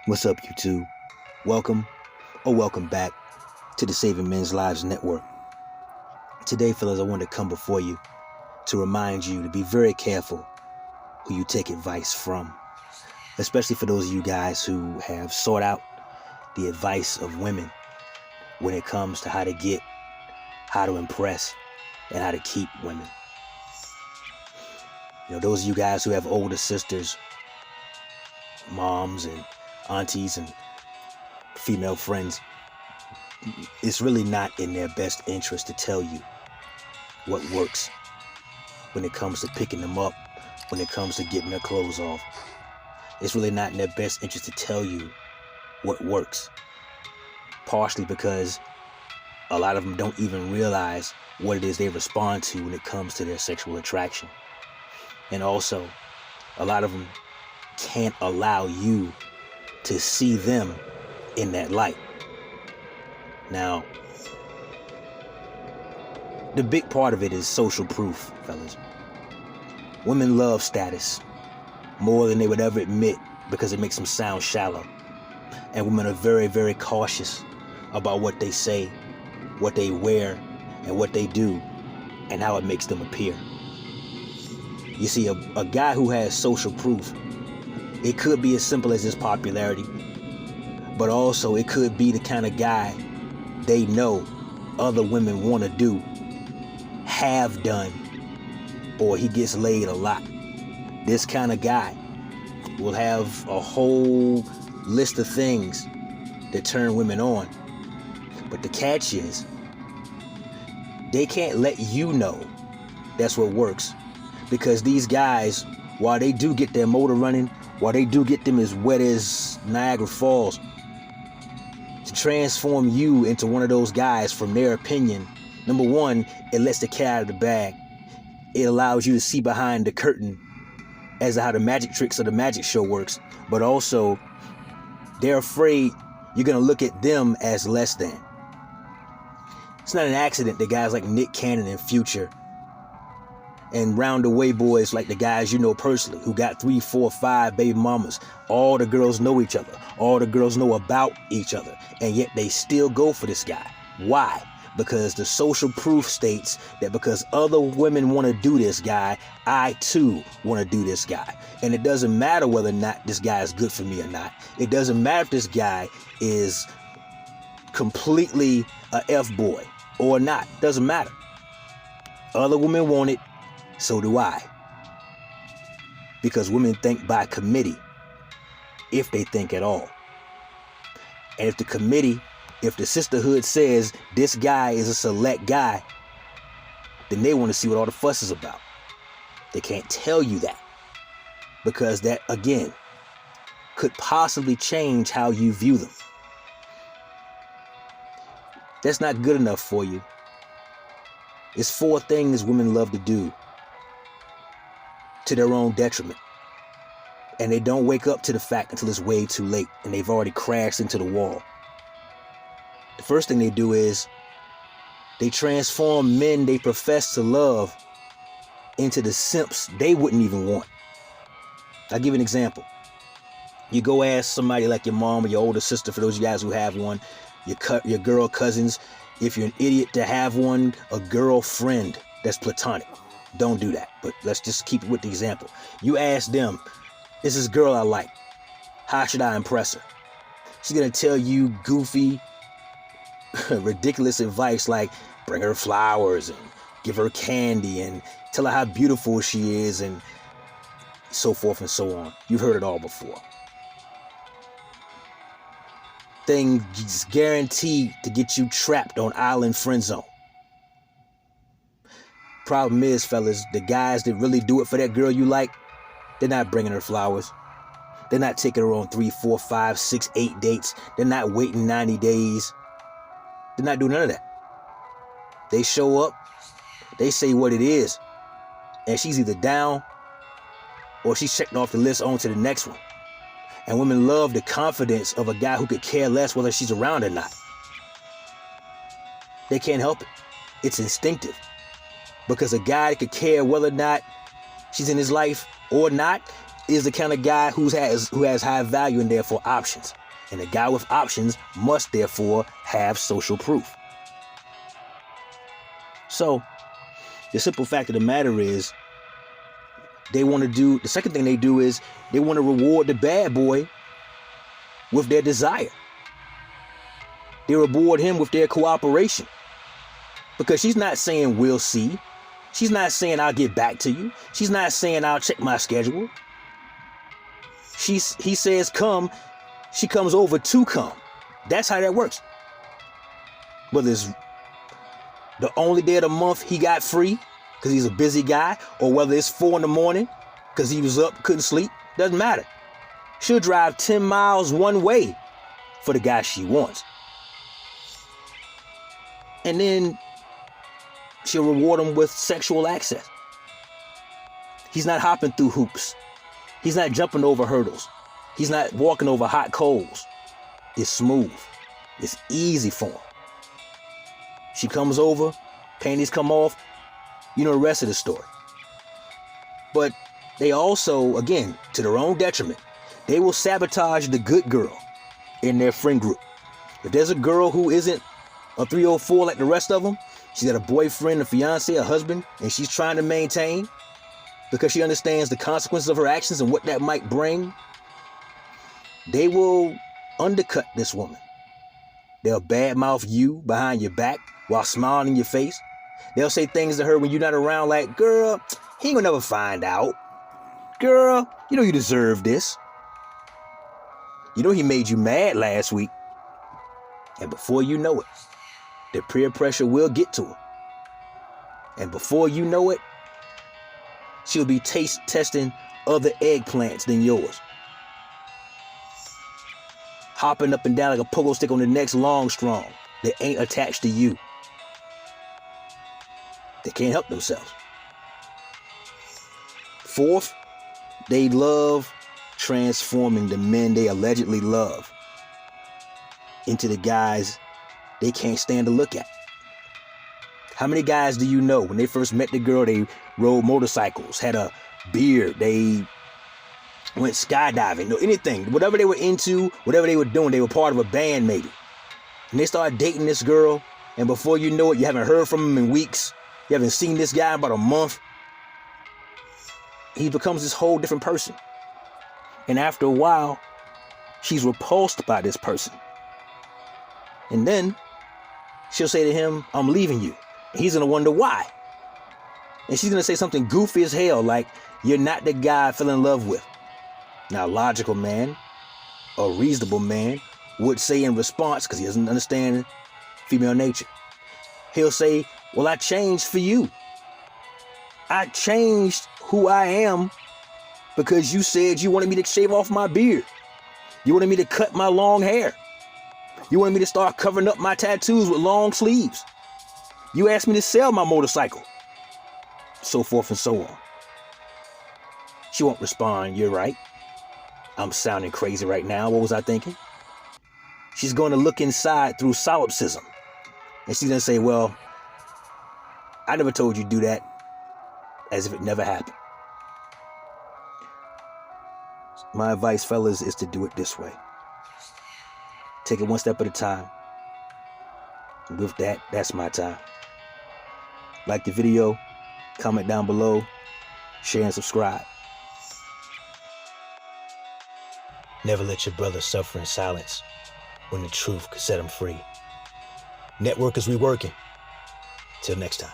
What's up, YouTube? Welcome back to the Saving Men's Lives Network. Today, fellas, I want to come before you to remind you to be very careful who you take advice from, especially for those of you guys who have sought out the advice of women when it comes to how to get, how to impress, and how to keep women. You know, those of you guys who have older sisters, moms and aunties and female friends, it's really not in their best interest to tell you what works when it comes to picking them up, when it comes to getting their clothes off. It's really not in their best interest to tell you what works, partially because a lot of them don't even realize what it is they respond to when it comes to their sexual attraction. And also, a lot of them can't allow you to see them in that light. Now, the big part of it is social proof, fellas. Women love status more than they would ever admit because it makes them sound shallow. And women are very, very cautious about what they say, what they wear, and what they do, and how it makes them appear. You see, a guy who has social proof, it could be as simple as his popularity, but also it could be the kind of guy they know other women want to do, have done, or he gets laid a lot. This kind of guy will have a whole list of things that turn women on. But the catch is, they can't let you know that's what works, because these guys, while they do get their motor running, while they do get them as wet as Niagara Falls, to transform you into one of those guys, from their opinion, number one, it lets the cat out of the bag. It allows you to see behind the curtain as to how the magic tricks of the magic show works. But also, they're afraid you're going to look at them as less than. It's not an accident that guys like Nick Cannon and Future and roundaway boys like the guys you know personally, who got 3, 4, 5 baby mamas, all the girls know each other, all the girls know about each other, and yet they still go for this guy. Why? Because the social proof states that because other women want to do this guy, I too want to do this guy. And it doesn't matter whether or not this guy is good for me or not. It doesn't matter if this guy is completely a F-boy or not. Doesn't matter. Other women want it, so do I. Because women think by committee, if they think at all. And if the committee, if the sisterhood says this guy is a select guy, then they want to see what all the fuss is about. They can't tell you that, because that, again, could possibly change how you view them. That's not good enough for you. It's 4 things women love to do to their own detriment. And they don't wake up to the fact until it's way too late and they've already crashed into the wall. The first thing they do is they transform men they profess to love into the simps they wouldn't even want. I'll give you an example. You go ask somebody like your mom or your older sister, for those of you guys who have one, your girl cousins, if you're an idiot to have one, a girlfriend that's platonic. Don't do that. But let's just keep it with the example. You ask them, this is girl I like. How should I impress her? She's going to tell you goofy, ridiculous advice like bring her flowers and give her candy and tell her how beautiful she is and so forth and so on. You've heard it all before. Things guaranteed to get you trapped on island friend zone. Problem is, fellas, the guys that really do it for that girl you like, they're not bringing her flowers. They're not taking her on 3, 4, 5, 6, 8 dates. They're not waiting 90 days. They're not doing none of that. They show up, they say what it is, and she's either down or she's checking off the list on to the next one. And women love the confidence of a guy who could care less whether she's around or not. They can't help it. It's instinctive. Because a guy that could care whether or not she's in his life or not is the kind of guy who has high value and therefore options. And a guy with options must therefore have social proof. So the simple fact of the matter is, the second thing they do is they want to reward the bad boy with their desire. They reward him with their cooperation. Because she's not saying we'll see. She's not saying I'll get back to you. She's not saying I'll check my schedule. He says come, she comes over to come. That's how that works. Whether it's the only day of the month he got free because he's a busy guy, or whether it's 4 a.m. because he was up, couldn't sleep, doesn't matter. She'll drive 10 miles one way for the guy she wants. And then she'll reward him with sexual access. He's not hopping through hoops. He's not jumping over hurdles. He's not walking over hot coals. It's smooth. It's easy for him. She comes over, panties come off, you know the rest of the story. But they also, again, to their own detriment, they will sabotage the good girl in their friend group. If there's a girl who isn't a 304 like the rest of them, she's got a boyfriend, a fiance, a husband, and she's trying to maintain because she understands the consequences of her actions and what that might bring, they will undercut this woman. They'll badmouth you behind your back while smiling in your face. They'll say things to her when you're not around like, girl, he ain't gonna never find out. Girl, you know you deserve this. You know he made you mad last week. And before you know it, the peer pressure will get to her. And before you know it, she'll be taste testing other eggplants than yours. Hopping up and down like a pogo stick on the next long strong that ain't attached to you. They can't help themselves. Fourth, they love transforming the men they allegedly love into the guys they can't stand to look at. How many guys do you know when they first met the girl, they rode motorcycles, had a beard, they went skydiving, no, anything, whatever they were into, whatever they were doing, they were part of a band maybe. And they started dating this girl, and before you know it, you haven't heard from him in weeks. You haven't seen this guy in about a month. He becomes this whole different person. And after a while, she's repulsed by this person. And then she'll say to him, I'm leaving you. And he's going to wonder why. And she's going to say something goofy as hell, like, you're not the guy I fell in love with. Now, a logical man, a reasonable man, would say in response, because he doesn't understand female nature, he'll say, well, I changed for you. I changed who I am because you said you wanted me to shave off my beard. You wanted me to cut my long hair. You wanted me to start covering up my tattoos with long sleeves. You asked me to sell my motorcycle. So forth and so on. She won't respond, you're right. I'm sounding crazy right now. What was I thinking? She's going to look inside through solipsism. And she's going to say, well, I never told you to do that, as if it never happened. My advice, fellas, is to do it this way. Take it one step at a time. And with that, that's my time. Like the video, comment down below, share and subscribe. Never let your brother suffer in silence when the truth could set him free. Networkers, we working. Till next time.